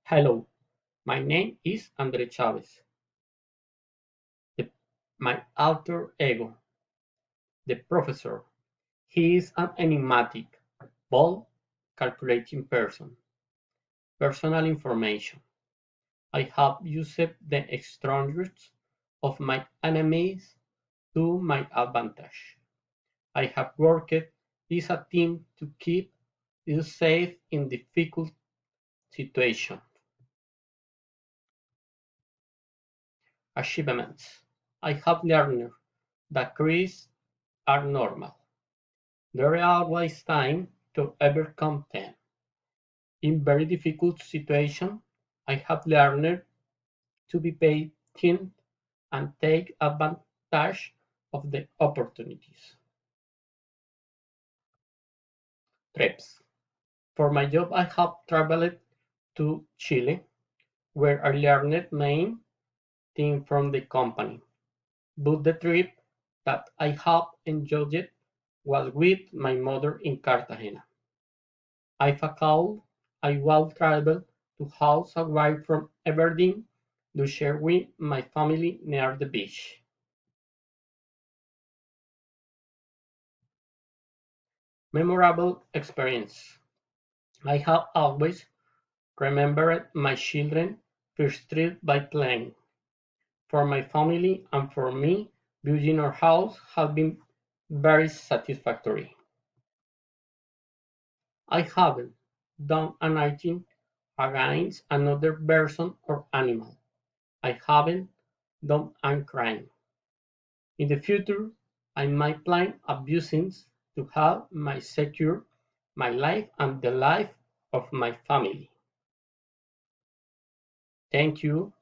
Hello, my name is Andre Chavez, the, my alter ego, the professor. He is an enigmatic, bold, calculating person. Personal information. I have used the strengths of my enemies to my advantage. I have worked as a team to keep you safe in difficult situations. Achievements. I have learned that crises are normal. There is always time to overcome them. In very difficult situations, I have learned to be patient and take advantage of the opportunities. Trips. For my job, I have traveled to Chile, where I learned main thing from the company. But the trip that I have enjoyed was with my mother in Cartagena. I thought I would travel to house away from everything to share with my family near the beach. Memorable experience. I have always remembered my children first trip by plane. For my family and for me, building our house has been very satisfactory. I haven't done anything against another person or animal. I haven't done a crime. In the future, I might plan abusing to help my secure my life and the life of my family. Thank you